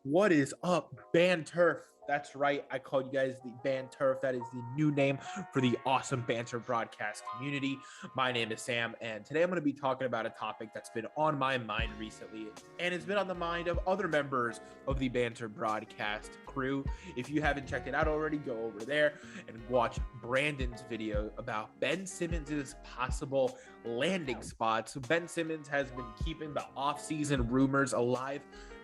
What is up, Banturf? That's right. I call you guys the Banturf. That is the new name for the awesome banter broadcast community. My name is Sam, and today I'm going to be talking about a topic that's been on my mind recently, and it's been on the mind of other members of the banter broadcast crew. If you haven't checked it out already, go over there and watch Brandon's video about Ben Simmons' possible landing spots. Ben Simmons has been keeping the off-season rumors alive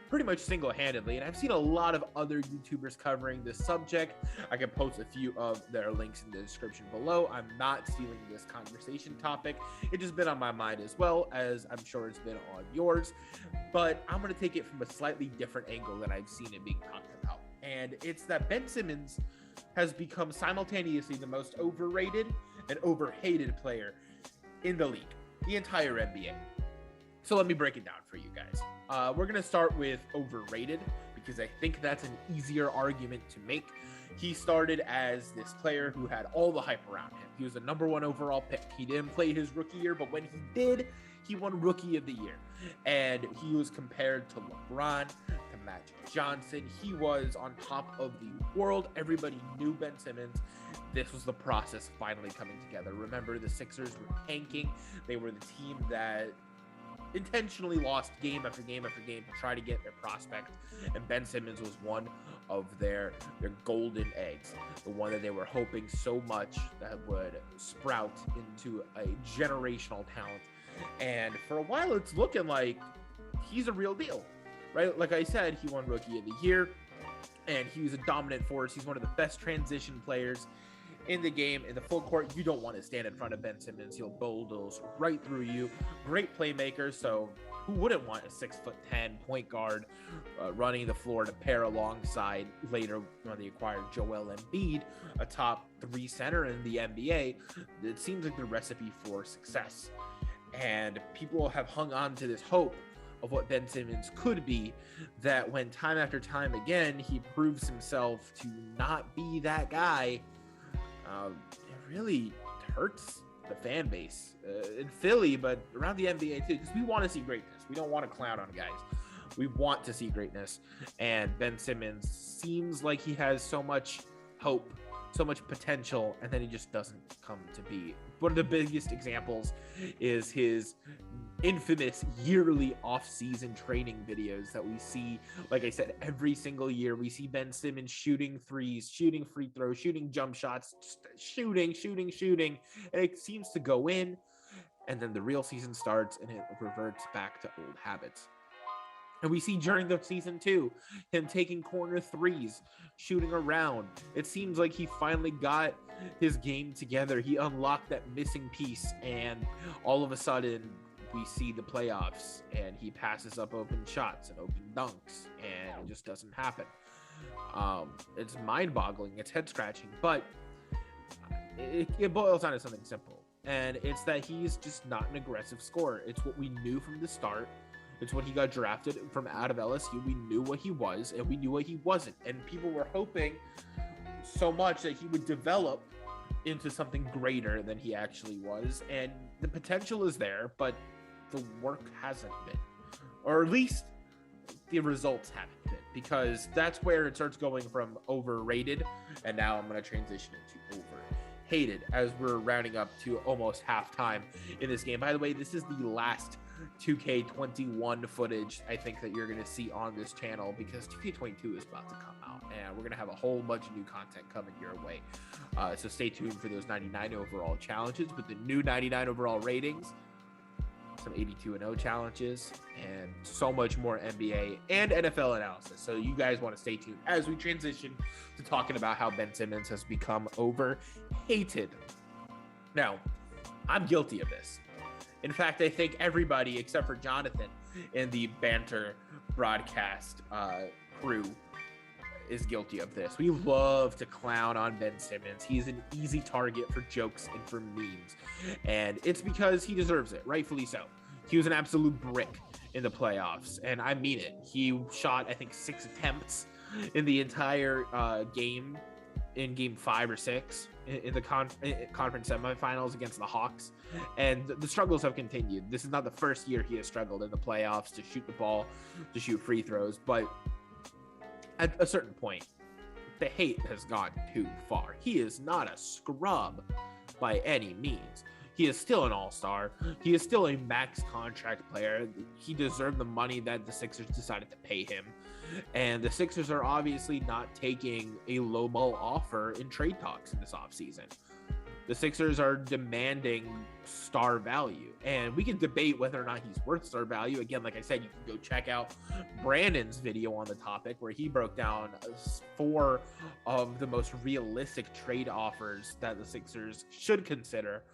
pretty much single-handedly, and I've seen a lot of other YouTubers covering this subject. I can post a few of their links in the description below. I'm not stealing this conversation topic. It's just been on my mind as well, as I'm sure it's been on yours, but I'm going to take it from a slightly different angle than I've seen it being talked about, and it's that Ben Simmons has become simultaneously the most overrated and overhated player in the league, the entire NBA. So let me break it down for you guys. We're going to start with overrated because I think that's an easier argument to make. He started as this player who had all the hype around him. He was the number one overall pick. He didn't play his rookie year, but when he did, he won Rookie of the Year. And he was compared to LeBron, to Magic Johnson. He was on top of the world. Everybody knew Ben Simmons. This was the process finally coming together. Remember, the Sixers were tanking. They were the team that intentionally lost game after game after game to try to get their prospect, and Ben Simmons was one of their golden eggs, the one that they were hoping so much that would sprout into a generational talent. And for a while it's looking like he's a real deal, right? Like I said, he won Rookie of the Year and he was a dominant force. He's one of the best transition players in the game. In the full court, you don't want to stand in front of Ben Simmons. He'll bulldoze right through you. Great playmaker, so who wouldn't want a 6'10" point guard running the floor to pair alongside later when they acquired Joel Embiid, a top 3 center in the NBA? It seems like the recipe for success, and people have hung on to this hope of what Ben Simmons could be, that when time after time again he proves himself to not be that guy, it really hurts the fan base in Philly, but around the NBA too, because we want to see greatness. We don't want to clown on guys. We want to see greatness, and Ben Simmons seems like he has so much hope, so much potential, and then he just doesn't come to be. One of the biggest examples is his infamous yearly off-season training videos that we see. Like I said, every single year we see Ben Simmons shooting threes, shooting free throws, shooting jump shots, shooting, and it seems to go in, and then the real season starts and it reverts back to old habits. And we see during the season too, him taking corner threes, shooting around. It seems like he finally got his game together. He unlocked that missing piece, and all of a sudden we see the playoffs and he passes up open shots and open dunks, and it just doesn't happen. It's mind-boggling, it's head-scratching, but it boils down to something simple, and it's that he's just not an aggressive scorer. It's what we knew from the start. It's when he got drafted from out of LSU. We knew what he was and we knew what he wasn't, and people were hoping so much that he would develop into something greater than he actually was, and the potential is there, but the work hasn't been, or at least the results haven't been, because that's where it starts going from overrated, and now I'm going to transition into overhated as we're rounding up to almost halftime in this game. By the way, this is the last 2K21 footage I think that you're going to see on this channel, because 2K22 is about to come out and we're going to have a whole bunch of new content coming your way, so stay tuned for those 99 overall challenges with the new 99 overall ratings, some 82-0 challenges, and so much more NBA and NFL analysis. So you guys want to stay tuned as we transition to talking about how Ben Simmons has become overhated. Now, I'm guilty of this. In fact, I think everybody except for Jonathan in the banter broadcast crew is guilty of this. We love to clown on Ben Simmons. He's an easy target for jokes and for memes, and it's because he deserves it, rightfully so. He was an absolute brick in the playoffs, and I mean it. He shot, I think, 6 attempts in the entire game, in game 5 or 6 in the conference semifinals against the Hawks, and the struggles have continued. This is not the first year he has struggled in the playoffs to shoot the ball, to shoot free throws, but at a certain point, the hate has gone too far. He is not a scrub by any means. He is still an all-star. He is still a max contract player. He deserved the money that the Sixers decided to pay him. And the Sixers are obviously not taking a lowball offer in trade talks in this offseason. The Sixers are demanding star value, and we can debate whether or not he's worth star value. Again, like I said, you can go check out Brandon's video on the topic where he broke down 4 of the most realistic trade offers that the Sixers should consider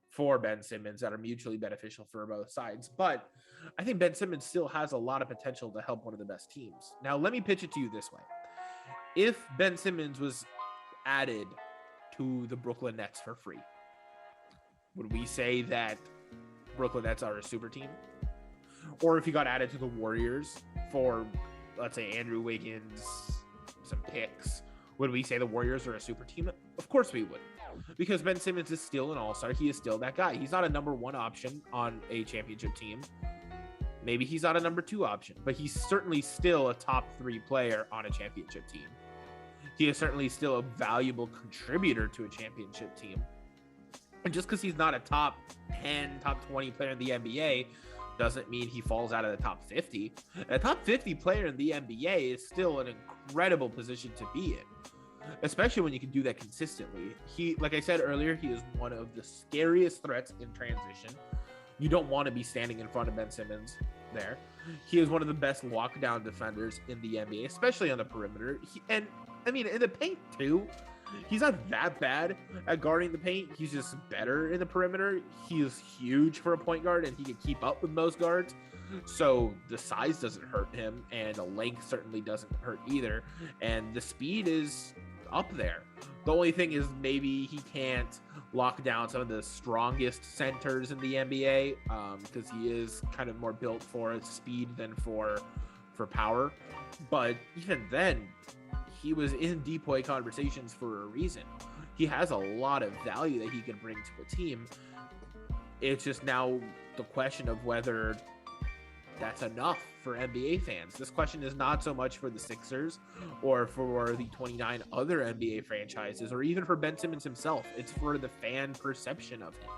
for Ben Simmons that are mutually beneficial for both sides. But I think Ben Simmons still has a lot of potential to help one of the best teams. Now, let me pitch it to you this way. If Ben Simmons was added to the Brooklyn Nets for free, would we say that Brooklyn Nets are a super team? Or if he got added to the Warriors for, let's say, Andrew Wiggins, some picks, would we say the Warriors are a super team? Of course we would, because Ben Simmons is still an all-star. He is still that guy. He's not a number 1 option on a championship team. Maybe he's not a number 2 option, but he's certainly still a top 3 player on a championship team. He is certainly still a valuable contributor to a championship team. And just because he's not a top 10, top 20 player in the NBA doesn't mean he falls out of the top 50. A top 50 player in the NBA is still an incredible position to be in, especially when you can do that consistently. He, like I said earlier, he is one of the scariest threats in transition. You don't want to be standing in front of Ben Simmons there. He is one of the best lockdown defenders in the NBA, especially on the perimeter. And I mean, in the paint too. He's not that bad at guarding the paint. He's just better in the perimeter. He is huge for a point guard, and he can keep up with most guards. So the size doesn't hurt him, and the length certainly doesn't hurt either. And the speed is up there. The only thing is maybe he can't lock down some of the strongest centers in the NBA because he is kind of more built for speed than for power. But even then, he was in DPOY conversations for a reason. He has a lot of value that he can bring to a team. It's just now the question of whether that's enough for NBA fans. This question is not so much for the Sixers or for the 29 other NBA franchises or even for Ben Simmons himself. It's for the fan perception of him.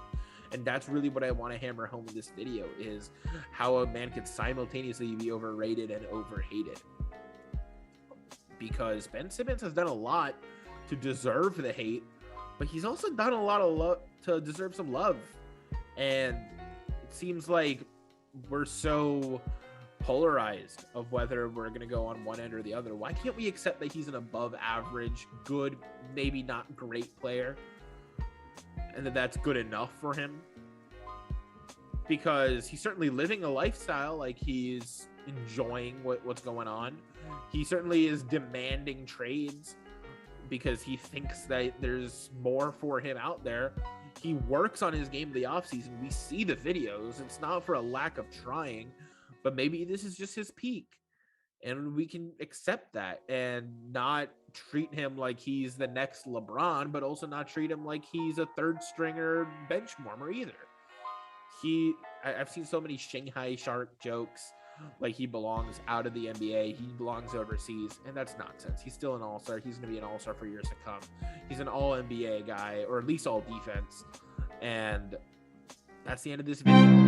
And that's really what I want to hammer home in this video, is how a man could simultaneously be overrated and overhated. Because Ben Simmons has done a lot to deserve the hate, but he's also done a lot of to deserve some love. And it seems like we're so polarized of whether we're going to go on one end or the other. Why can't we accept that he's an above average, good, maybe not great player, and that that's good enough for him? Because he's certainly living a lifestyle like he's enjoying what's going on. He certainly is demanding trades because he thinks that there's more for him out there. He works on his game in the offseason. We see the videos. It's not for a lack of trying, but maybe this is just his peak. And we can accept that and not treat him like he's the next LeBron, but also not treat him like he's a third stringer bench warmer either. I've seen so many Shanghai Shark jokes, like he belongs out of the NBA, he belongs overseas, and that's nonsense. He's still an all-star. He's going to be an all-star for years to come. He's an all-NBA guy, or at least all defense. And that's the end of this video.